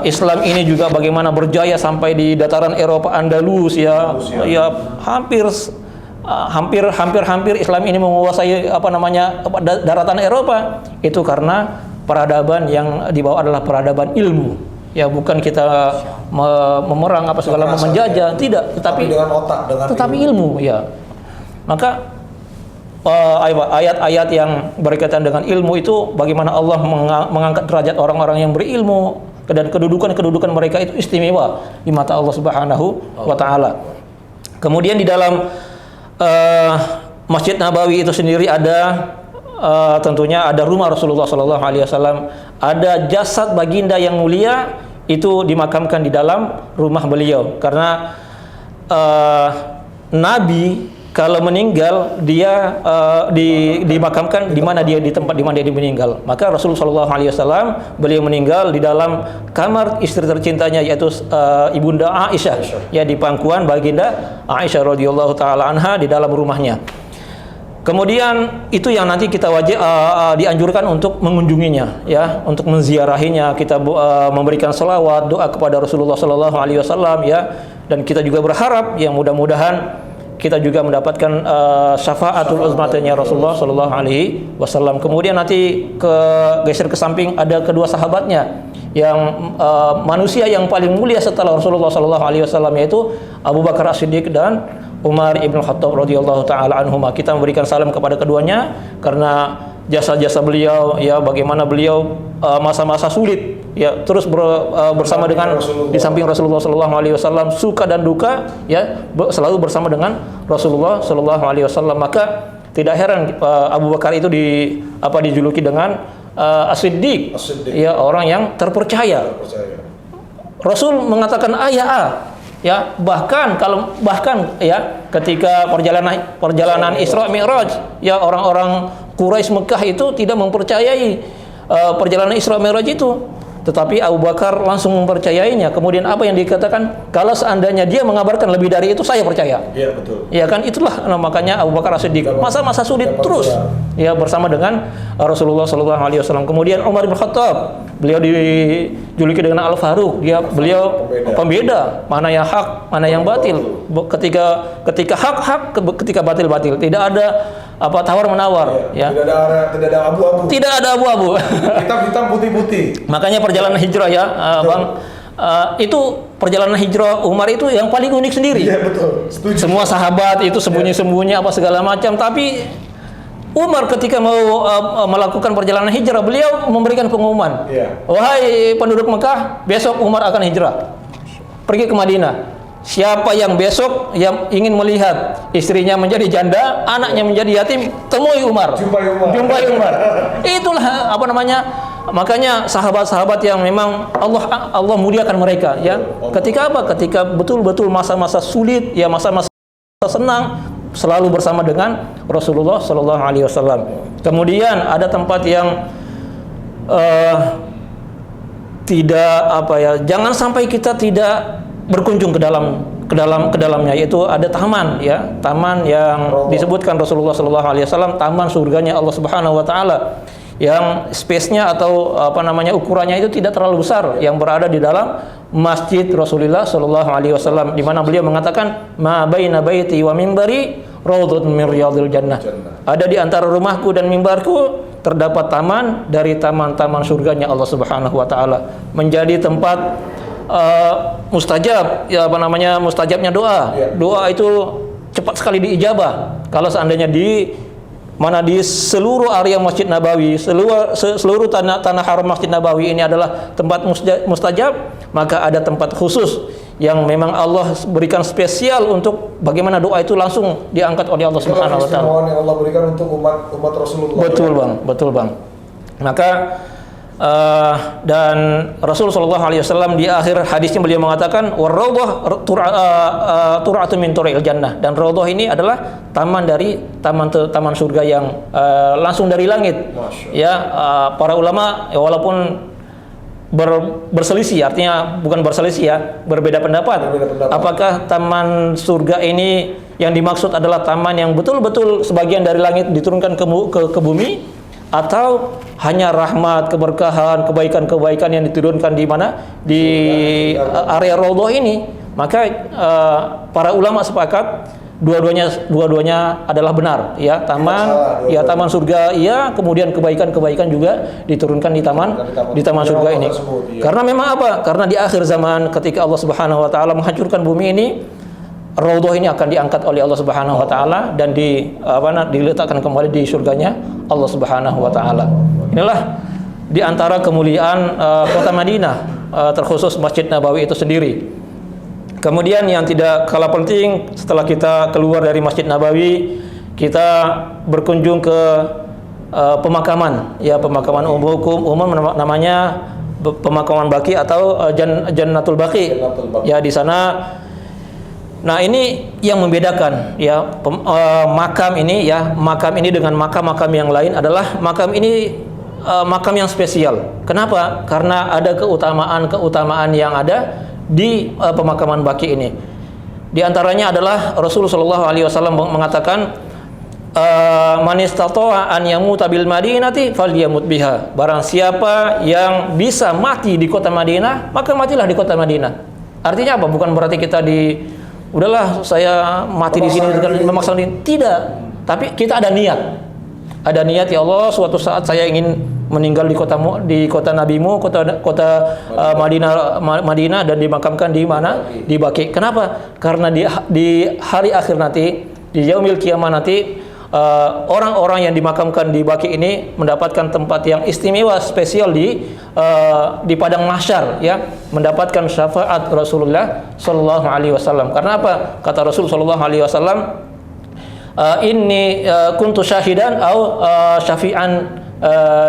Islam ini juga bagaimana berjaya sampai di dataran Eropa Andalus, ya. Ya, hampir Islam ini menguasai daratan Eropa. Itu karena peradaban yang dibawa adalah peradaban ilmu. Ya, bukan kita memerang segala menjajah, tidak, tetapi dengan otak, tetapi ilmu, ya. Maka ayat-ayat yang berkaitan dengan ilmu itu bagaimana Allah mengangkat derajat orang-orang yang berilmu dan kedudukan mereka itu istimewa di mata Allah Subhanahu wa taala. Kemudian di dalam Masjid Nabawi itu sendiri ada tentunya ada rumah Rasulullah SAW, ada jasad baginda yang mulia itu dimakamkan di dalam rumah beliau, karena Nabi kalau meninggal dia dimakamkan di mana dia di tempat di mana dia meninggal. Maka Rasulullah SAW beliau meninggal di dalam kamar istri tercintanya, yaitu ibunda Aisyah, ya, di pangkuan baginda Aisyah radhiyallahu taala anha di dalam rumahnya. Kemudian itu yang nanti kita wajib dianjurkan untuk mengunjunginya, ya, untuk menziarahinya. Kita memberikan selawat, doa kepada Rasulullah SAW, ya, dan kita juga berharap yang mudah-mudahan kita juga mendapatkan syafaatul uzmatnya Rasulullah SAW. Kemudian nanti geser ke samping ada kedua sahabatnya yang manusia yang paling mulia setelah Rasulullah SAW, yaitu Abu Bakar As-Siddiq dan Umar ibn Khattab radhiyallahu taala anhuma. Kita memberikan salam kepada keduanya karena jasa-jasa beliau, ya, bagaimana beliau masa-masa sulit, ya, terus bersama dengan di samping Rasulullah SAW, suka dan duka, ya, selalu bersama dengan Rasulullah SAW. Maka tidak heran Abu Bakar itu dijuluki dengan As-Siddiq, ya, orang yang terpercaya. Rasul mengatakan ya, bahkan ya, ketika perjalanan Isra Mi'raj, ya, orang-orang Quraisy Mekah itu tidak mempercayai perjalanan Isra Mi'raj itu, tetapi Abu Bakar langsung mempercayainya. Kemudian apa yang dikatakan, kalau seandainya dia mengabarkan lebih dari itu, saya percaya. Iya, betul. Ya kan, itulah makanya Abu Bakar As-Siddiq masa-masa sulit terus, ya, bersama dengan Rasulullah SAW. Kemudian Umar bin Khattab, beliau dijuluki dengan Al-Faruq, beliau pembeda mana yang hak, mana yang batil. Ketika hak, ketika batil. Tidak ada tawar menawar, ya. Tidak ada abu-abu. Tidak ada abu-abu. Hitam putih. Makanya perjalanan hijrah, ya, Bang, itu perjalanan hijrah Umar itu yang paling unik sendiri. Iya, betul. Setuju. Semua sahabat itu sembunyi-sembunyi segala macam, tapi Umar ketika mau melakukan perjalanan hijrah, beliau memberikan pengumuman, wahai penduduk Mekah, besok Umar akan hijrah pergi ke Madinah. Siapa yang besok yang ingin melihat istrinya menjadi janda, anaknya menjadi yatim, temui Umar. Jumpai Umar. Itulah makanya sahabat-sahabat yang memang Allah muliakan mereka, ya. Ketika betul-betul masa-masa sulit, ya, masa-masa senang, selalu bersama dengan Rasulullah SAW. Kemudian ada tempat yang jangan sampai kita tidak berkunjung ke ke dalamnya, yaitu ada taman ya, taman yang disebutkan Rasulullah sallallahu alaihi wasallam taman surganya Allah Subhanahu wa taala, yang space-nya atau ukurannya itu tidak terlalu besar, yang berada di dalam masjid Rasulullah sallallahu alaihi wasallam, di mana beliau mengatakan ma baina baiti wa minbari raudhatun min riyadil jannah. Ada di antara rumahku dan mimbarku terdapat taman dari taman-taman surganya Allah Subhanahu wa taala, menjadi tempat mustajab ya, mustajabnya doa. Doa itu cepat sekali diijabah. Kalau seandainya di seluruh area Masjid Nabawi, seluruh tanah haram Masjid Nabawi ini adalah tempat mustajab, maka ada tempat khusus yang memang Allah berikan spesial untuk bagaimana doa itu langsung diangkat oleh Allah Subhanahu wa taala. Yang Allah berikan untuk umat Rasulullah. Betul bang. Maka dan Rasul sallallahu alaihi wasallam di akhir hadisnya beliau mengatakan warraudhah tur'atun min tur'il jannah, dan raudhah ini adalah taman dari taman surga yang langsung dari langit. Ya, para ulama ya, walaupun berselisih, artinya bukan berselisih ya, berbeda pendapat. Apakah taman surga ini yang dimaksud adalah taman yang betul-betul sebagian dari langit diturunkan ke bumi, atau hanya rahmat, keberkahan, kebaikan-kebaikan yang diturunkan di mana? Di area raudhah ini. Maka para ulama sepakat dua-duanya adalah benar ya, taman surga iya, kemudian kebaikan-kebaikan juga diturunkan di taman surga ini. Karena memang apa? Karena di akhir zaman ketika Allah Subhanahu wa taala menghancurkan bumi ini, raudhah ini akan diangkat oleh Allah Subhanahu wa taala dan diletakkan kembali di surganya Allah Subhanahu wa taala. Inilah di antara kemuliaan kota Madinah, terkhusus Masjid Nabawi itu sendiri. Kemudian yang tidak kalah penting, setelah kita keluar dari Masjid Nabawi, kita berkunjung ke pemakaman ya, pemakaman umum namanya pemakaman Baqi atau Jannatul Baqi. Ya, di sana. Nah, ini yang membedakan ya makam ini dengan makam-makam yang lain adalah makam ini makam yang spesial. Kenapa? Karena ada keutamaan yang ada di pemakaman Baqi ini. Di antaranya adalah Rasulullah sallallahu alaihi wasallam mengatakan man istata'a an yamuta bil madinati falyamut biha. Barang siapa yang bisa mati di kota Madinah, maka matilah di kota Madinah. Artinya apa? Bukan berarti kita udahlah saya mati di sini dengan memaksa ini. Tidak. Tapi kita ada niat. Ada niat, ya Allah, suatu saat saya ingin meninggal di kota nabimu, kota Madinah dan dimakamkan di mana? Di Baqi. Kenapa? Karena di hari akhir nanti, di yaumil qiyamah nanti, orang-orang yang dimakamkan di Baqi ini mendapatkan tempat yang istimewa, spesial di padang mahsyar ya, mendapatkan syafaat Rasulullah sallallahu alaihi wasallam. Karena apa? Kata Rasul sallallahu alaihi wasallam, inni kuntu syahidan au syafi'an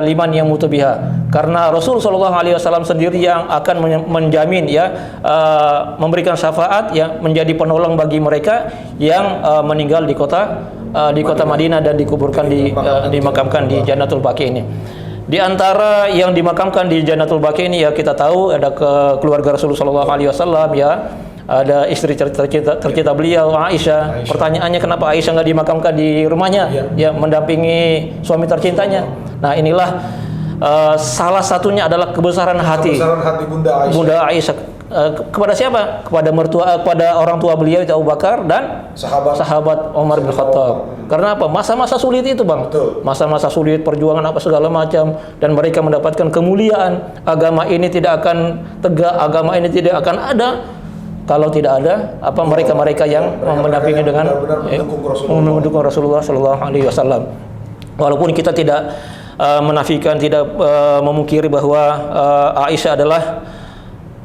liman yamutu biha. Karena Rasul sallallahu alaihi wasallam sendiri yang akan menjamin ya, memberikan syafaat ya, menjadi penolong bagi mereka yang meninggal di kota Madinah dan dikuburkan dimakamkan di Jannatul Baqi ini. Di antara yang dimakamkan di Jannatul Baqi ini ya, kita tahu ada keluarga Rasulullah sallallahu alaihi wasallam ya. Ada istri tercinta beliau, Aisyah. Pertanyaannya, kenapa Aisyah nggak dimakamkan di rumahnya? Ya, mendampingi suami tercintanya. Nah, inilah salah satunya adalah kebesaran hati Bunda Aisyah. Kepada siapa? Kepada orang tua beliau, Abu Bakar dan sahabat Umar bin Khattab. Karena apa? Masa-masa sulit itu, Bang. Masa-masa sulit, perjuangan apa segala macam, dan mereka mendapatkan kemuliaan. Agama ini tidak akan tegak, agama ini tidak akan ada kalau tidak ada mereka yang mendampingi dengan mendukung Rasulullah sallallahu alaihi wasallam. Walaupun kita tidak menafikan, tidak memungkiri bahwa Aisyah adalah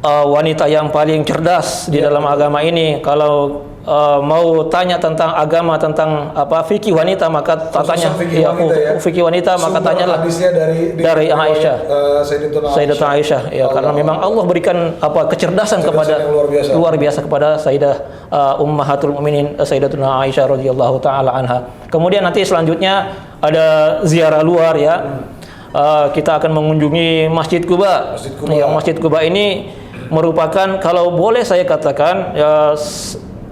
wanita yang paling cerdas di dalam agama ini. Kalau mau tanya tentang agama, tentang fikih wanita, maka tanya fikih wanita, maka tanyalah dari Aisyah, Sayyidatuna Aisyah ya, karena memang Allah berikan kecerdasan luar biasa kepada Sayyidah Ummahatul Mukminin Sayyidatuna Aisyah radhiyallahu taala anha. Kemudian nanti selanjutnya ada ziarah luar ya. Kita akan mengunjungi Masjid Quba. Masjid Quba ini merupakan, kalau boleh saya katakan ya,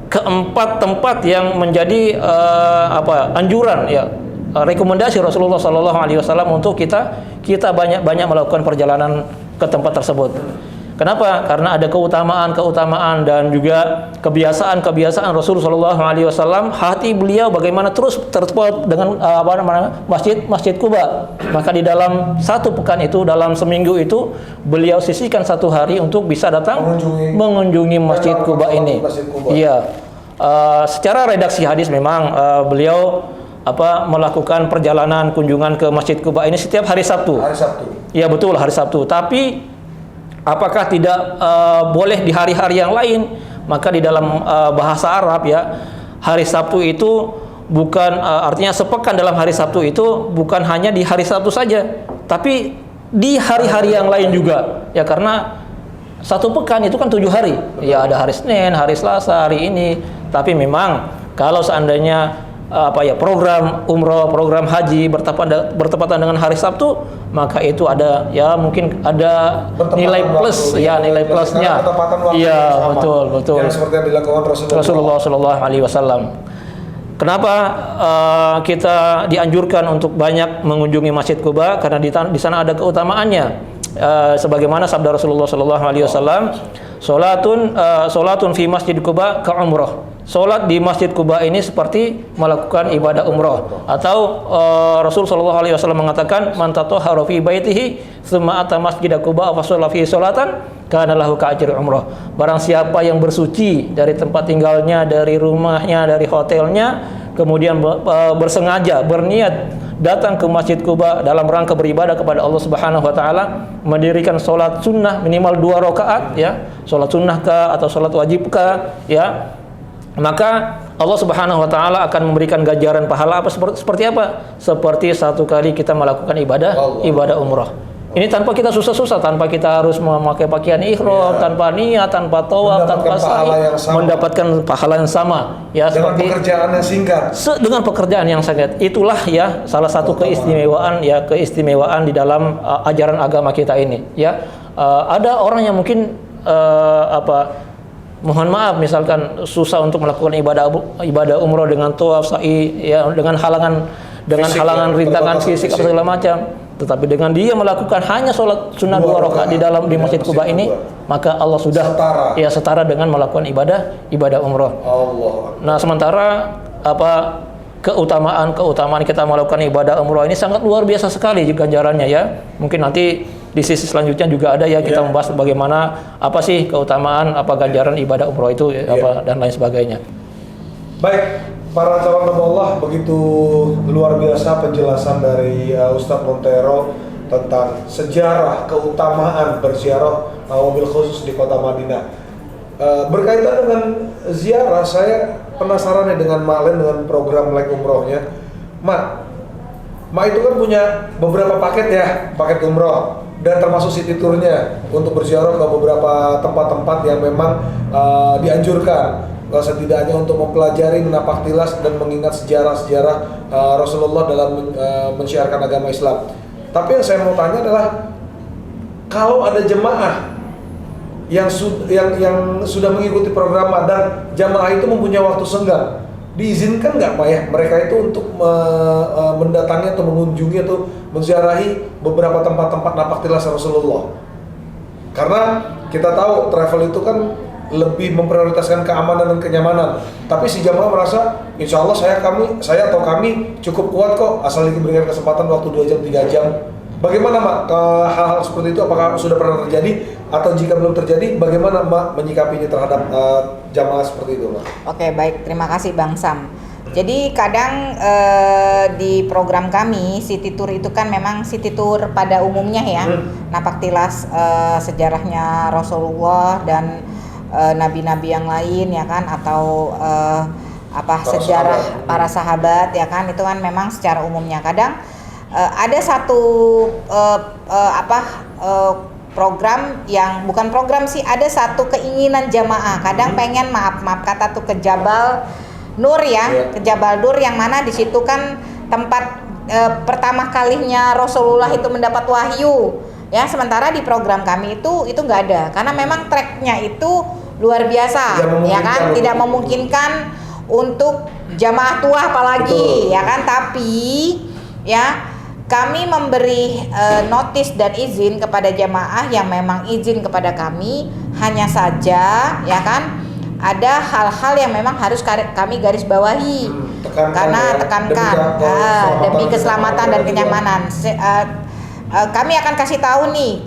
keempat tempat yang menjadi anjuran ya, rekomendasi Rasulullah Shallallahu Alaihi Wasallam untuk kita banyak melakukan perjalanan ke tempat tersebut. Kenapa? Karena ada keutamaan dan juga kebiasaan Rasul Shallallahu Alaihi Wasallam. Hati beliau bagaimana terus terpaut dengan masjid Quba. Maka di dalam satu pekan itu, dalam seminggu itu, beliau sisihkan satu hari untuk bisa datang mengunjungi masjid Quba ini. Iya. Secara redaksi hadis memang beliau melakukan perjalanan kunjungan ke masjid Quba ini setiap hari Sabtu. Iya betul, hari Sabtu. Tapi apakah tidak boleh di hari-hari yang lain? Maka di dalam bahasa Arab ya, hari Sabtu itu bukan artinya sepekan dalam hari Sabtu itu bukan hanya di hari Sabtu saja, tapi di hari-hari yang lain juga. Ya karena satu pekan itu kan 7 hari. Ya ada hari Senin, hari Selasa, hari ini. Tapi memang kalau seandainya program umroh, program haji bertepatan dengan hari Sabtu, maka itu ada ya mungkin ada nilai plus ya, nilai plusnya. Iya, betul. Yang seperti yang dilakukan Rasulullah Shallallahu Alaihi Wasallam. Kenapa kita dianjurkan untuk banyak mengunjungi Masjid Quba? Karena di sana ada keutamaannya. Sebagaimana sabda Rasulullah Shallallahu Alaihi Wasallam, solatun fi Masjid Quba ka umroh. Solat di Masjid Quba ini seperti melakukan ibadah umroh. Atau Rasul Shallallahu Alaihi Wasallam mengatakan, man tatahhara fi baitihi tsumma ata Masjid Quba fa shalla fi sholatan kana lahu ka ajri umroh. Barang siapa yang bersuci dari tempat tinggalnya, dari rumahnya, dari hotelnya, kemudian bersengaja berniat datang ke Masjid Quba dalam rangka beribadah kepada Allah Subhanahu wa taala, mendirikan salat sunnah minimal 2 rakaat ya, salat sunnah kah atau salat wajib kah ya, maka Allah Subhanahu wa taala akan memberikan ganjaran pahala seperti apa? Seperti satu kali kita melakukan ibadah umrah. Ini tanpa kita susah-susah, tanpa kita harus memakai pakaian ihram, tanpa niat, tanpa tawaf, tanpa sa'i, mendapatkan pahala yang sama ya, dengan pekerjaan yang singkat. Dengan pekerjaan yang singkat. Itulah ya salah satu keistimewaan di dalam ajaran agama kita ini ya. Ada orang yang mungkin mohon maaf misalkan susah untuk melakukan ibadah umroh dengan tawaf, sa'i ya, dengan halangan rintangan fisik segala macam. Tetapi dengan dia melakukan hanya sholat sunnah 2 rakaat di Masjid Quba ini, maka Allah sudah setara dengan melakukan ibadah umroh. Nah, sementara keutamaan kita melakukan ibadah umroh ini sangat luar biasa sekali ganjarannya ya. Mungkin nanti di sisi selanjutnya juga ada ya kita membahas bagaimana apa sih keutamaan, ganjaran ibadah umroh itu dan lain sebagainya. Baik. Para calon hamba Allah, begitu luar biasa penjelasan dari Ustadz Montero tentang sejarah keutamaan berziarah wabil khusus di kota Madinah. Berkaitan dengan ziarah, saya penasaran ya dengan Mak dengan program like umrohnya. Mak itu kan punya beberapa paket ya, paket umroh dan termasuk city tournya untuk berziarah ke beberapa tempat-tempat yang memang dianjurkan. Setidaknya untuk mempelajari, menapak tilas dan mengingat sejarah-sejarah Rasulullah dalam mensiarkan agama Islam. Tapi yang saya mau tanya adalah, kalau ada jemaah yang sudah mengikuti program dan jemaah itu mempunyai waktu senggang, diizinkan nggak Pak ya mereka itu untuk mendatangi atau mengunjungi atau menziarahi beberapa tempat-tempat napak tilas Rasulullah? Karena kita tahu travel itu kan lebih memprioritaskan keamanan dan kenyamanan. Tapi si jamaah merasa, insya Allah saya atau kami cukup kuat kok, asal diberikan kesempatan waktu 2 jam, 3 jam. Bagaimana Mak, hal-hal seperti itu apakah sudah pernah terjadi? Atau jika belum terjadi, bagaimana Mak menyikapinya terhadap jamaah seperti itu Mak? Oke, baik, terima kasih Bang Sam. Jadi kadang di program kami City Tour itu kan memang City Tour pada umumnya ya, napak tilas sejarahnya Rasulullah dan nabi-nabi yang lain ya kan, atau sejarah para sahabat ya kan, itu kan memang secara umumnya. Kadang ada satu program yang bukan program sih, ada satu keinginan jamaah kadang pengen maaf kata tuh ke Jabal Nur ya, ke Jabal Nur yang mana di situ kan tempat pertama kalinya Rasulullah itu mendapat wahyu ya. Sementara di program kami itu nggak ada, karena memang treknya itu luar biasa, ya kan? Tidak memungkinkan untuk jamaah tua apalagi, ya kan? Tapi ya kami memberi notis dan izin kepada jamaah yang memang izin kepada kami, hanya saja ya kan ada hal-hal yang memang harus kami garis bawahi, tekankan demi keselamatan dan kenyamanan. Kami akan kasih tahu nih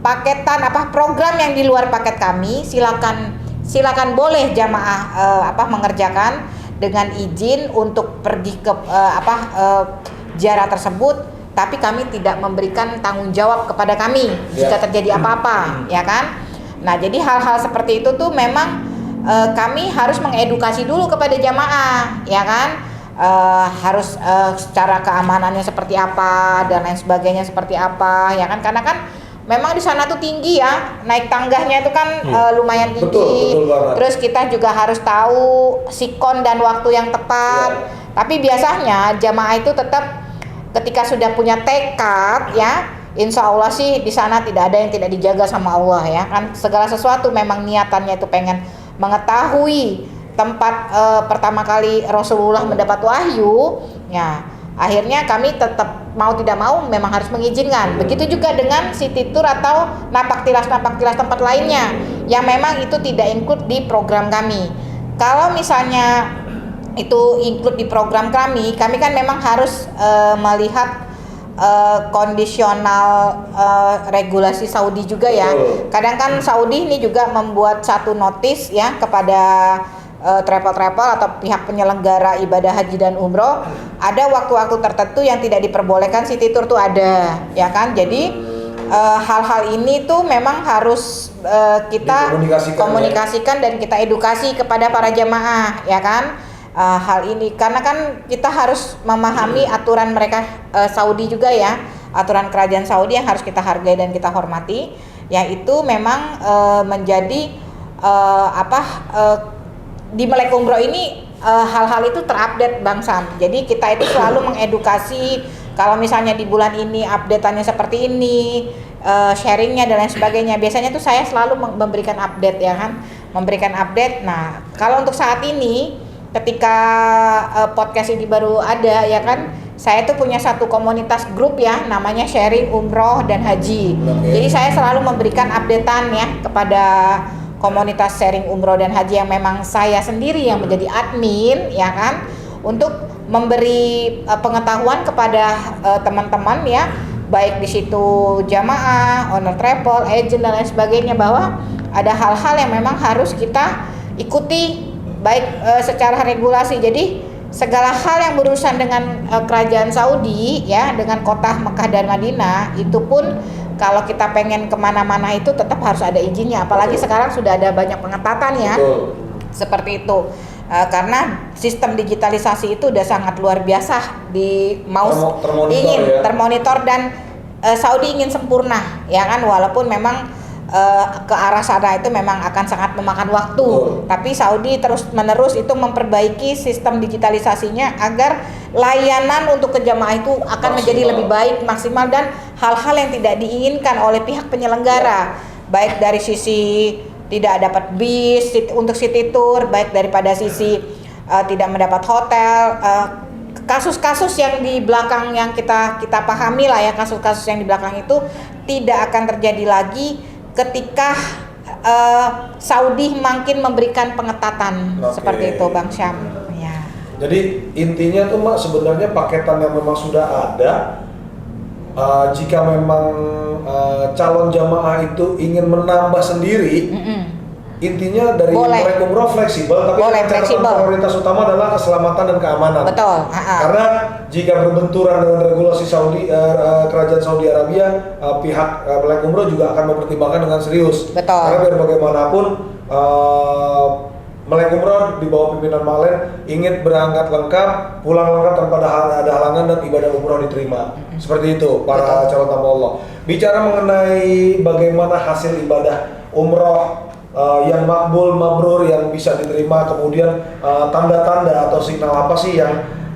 paketan program yang di luar paket kami, silakan boleh jamaah mengerjakan dengan izin untuk pergi ke ziarah tersebut, tapi kami tidak memberikan tanggung jawab kepada kami jika terjadi apa-apa, ya kan? Nah, jadi hal-hal seperti itu tuh memang kami harus mengedukasi dulu kepada jamaah, ya kan? Harus secara keamanannya seperti apa dan lain sebagainya seperti apa, ya kan? Karena kan memang di sana tuh tinggi ya, naik tangganya itu kan lumayan tinggi. Betul terus kita juga harus tahu sikon dan waktu yang tepat. Tapi biasanya jamaah itu tetap ketika sudah punya tekad ya, insya Allah sih di sana tidak ada yang tidak dijaga sama Allah ya kan. Segala sesuatu memang niatannya itu pengen mengetahui tempat pertama kali Rasulullah mendapat wahyu ya. Akhirnya kami tetap mau tidak mau memang harus mengizinkan. Begitu juga dengan city tour atau napak tilas tempat lainnya yang memang itu tidak include di program kami. Kalau misalnya itu include di program kami kan memang harus melihat kondisional regulasi Saudi juga ya. Kadang kan Saudi ini juga membuat satu notis ya kepada travel atau pihak penyelenggara ibadah haji dan umroh, ada waktu-waktu tertentu yang tidak diperbolehkan city tour tuh ada, ya kan? Jadi hal-hal ini tuh memang harus kita komunikasikan dan kita edukasi kepada para jamaah, ya kan? Hal ini karena kan kita harus memahami aturan mereka Saudi juga ya, aturan kerajaan Saudi yang harus kita hargai dan kita hormati, yaitu memang menjadi di Melek Umroh ini hal-hal itu terupdate Bang Sam. Jadi kita itu selalu mengedukasi kalau misalnya di bulan ini update-annya seperti ini, sharingnya dan lain sebagainya. Biasanya tuh saya selalu memberikan update ya kan, memberikan update. Nah kalau untuk saat ini ketika podcast ini baru ada ya kan, saya tuh punya satu komunitas grup ya, namanya Sharing Umroh dan Haji. Jadi saya selalu memberikan updatean ya kepada komunitas Sharing Umroh dan Haji yang memang saya sendiri yang menjadi admin ya kan, untuk memberi pengetahuan kepada teman-teman ya, baik di situ jamaah, owner travel, agent dan lain sebagainya, bahwa ada hal-hal yang memang harus kita ikuti baik secara regulasi. Jadi segala hal yang berurusan dengan kerajaan Saudi ya, dengan kota Mekah dan Madinah, itu pun kalau kita pengen kemana-mana itu tetap harus ada izinnya. Apalagi sekarang sudah ada banyak pengetatan ya. Seperti itu. Karena sistem digitalisasi itu udah sangat luar biasa, termonitor dan Saudi ingin sempurna ya kan, walaupun memang ke arah sana itu memang akan sangat memakan waktu. Tapi Saudi terus-menerus itu memperbaiki sistem digitalisasinya agar layanan untuk ke jamaah itu akan menjadi lebih baik, maksimal, dan hal-hal yang tidak diinginkan oleh pihak penyelenggara, baik dari sisi tidak dapat bis untuk city tour, baik daripada sisi tidak mendapat hotel, kasus-kasus yang di belakang yang kita pahami lah ya, kasus-kasus yang di belakang itu tidak akan terjadi lagi ketika Saudi makin memberikan pengetatan seperti itu Bang Syam ya. Jadi intinya tuh Mak, sebenarnya paketan yang memang sudah ada, jika memang calon jamaah itu ingin menambah sendiri, intinya dari Melek Umroh fleksibel, tapi catatan prioritas utama adalah keselamatan dan keamanan. Betul. Karena jika berbenturan dengan regulasi Saudi, kerajaan Saudi Arabia, pihak Melek Umroh juga akan mempertimbangkan dengan serius. Betul. Karena biar bagaimanapun Melek Umroh di bawah pimpinan Malen ingin berangkat lengkap, pulang lengkap tanpa ada halangan, dan ibadah umroh diterima. Seperti itu para calon tamu Allah. Bicara mengenai bagaimana hasil ibadah umroh yang makbul, mabrur, yang bisa diterima, kemudian tanda-tanda atau signal apa sih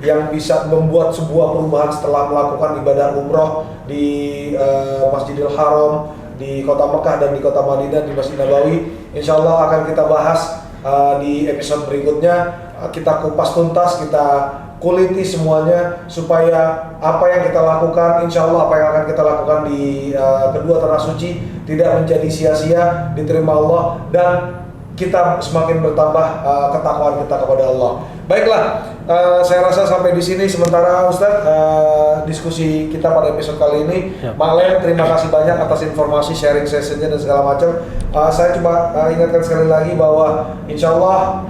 yang bisa membuat sebuah perubahan setelah melakukan ibadah umroh di Masjidil Haram, di kota Mekah dan di kota Madinah di Masjid Nabawi. Insya Allah akan kita bahas di episode berikutnya. Kita kupas tuntas, kita kuliti semuanya supaya apa yang kita lakukan, insya Allah apa yang akan kita lakukan di kedua tanah suci tidak menjadi sia-sia, diterima Allah, dan kita semakin bertambah ketakwaan kita kepada Allah. Baiklah, saya rasa sampai di sini sementara Ustadz diskusi kita pada episode kali ini. Mak Lem, terima kasih banyak atas informasi, sharing sessionnya dan segala macam. Saya cuma ingatkan sekali lagi bahwa insya Allah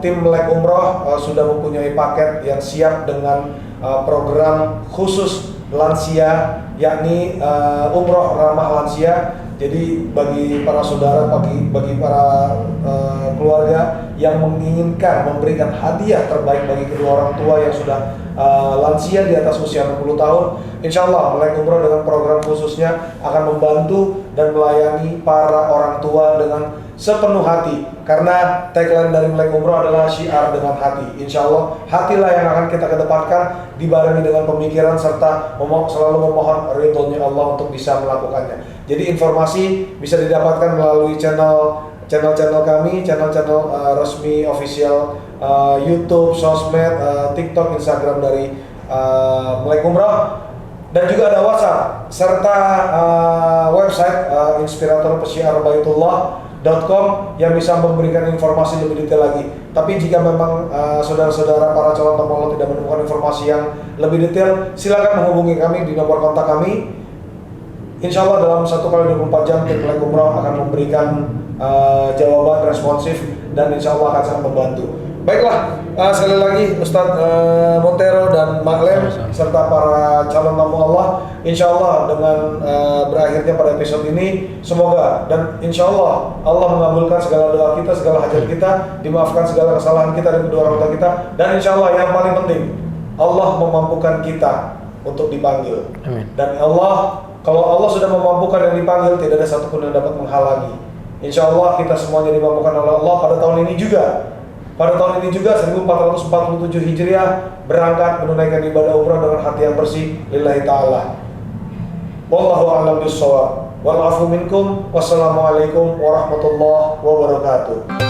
tim Melek Umroh sudah mempunyai paket yang siap dengan program khusus lansia, yakni umroh ramah lansia. Jadi bagi para saudara, bagi para keluarga yang menginginkan memberikan hadiah terbaik bagi kedua orang tua yang sudah lansia di atas usia 60 tahun, insya Allah Melek Umroh dengan program khususnya akan membantu dan melayani para orang tua dengan sepenuh hati. Karena tagline dari Melek Umroh adalah syiar dengan hati. Insya Allah hatilah yang akan kita kedepankan, dibarengi dengan pemikiran serta selalu memohon ridhonya Allah untuk bisa melakukannya. Jadi informasi bisa didapatkan melalui channel kami, channel resmi official YouTube, sosmed, TikTok, Instagram dari Melek Umroh, dan juga ada WhatsApp serta website inspiratorpesyiarbaitullah.com yang bisa memberikan informasi lebih detail lagi. Tapi jika memang saudara-saudara para calon tamu Allah tidak menemukan informasi yang lebih detail, silakan menghubungi kami di nomor kontak kami. Insya Allah dalam 1x24 jam tim Melek Umroh akan memberikan jawaban responsif dan insya Allah akan sangat membantu. Baiklah, sekali lagi Ustadz Montero dan Mak Lem serta para calon tamu Allah, insya Allah dengan berakhirnya pada episode ini, semoga dan insya Allah Allah mengabulkan segala doa kita, segala hajat kita, dimaafkan segala kesalahan kita dan kedua orang tua kita, dan insya Allah yang paling penting, Allah memampukan kita untuk dipanggil. Amin. Dan Allah, kalau Allah sudah memampukan yang dipanggil, tidak ada satupun yang dapat menghalangi. Insya Allah kita semuanya dimampukan oleh Allah pada tahun ini juga. Pada tahun ini juga 1447 Hijriah berangkat menunaikan ibadah umrah dengan hati yang bersih lillahi ta'ala. Wallahu a'lam bishawab. Wal afu minkum. Wassalamualaikum warahmatullahi wabarakatuh.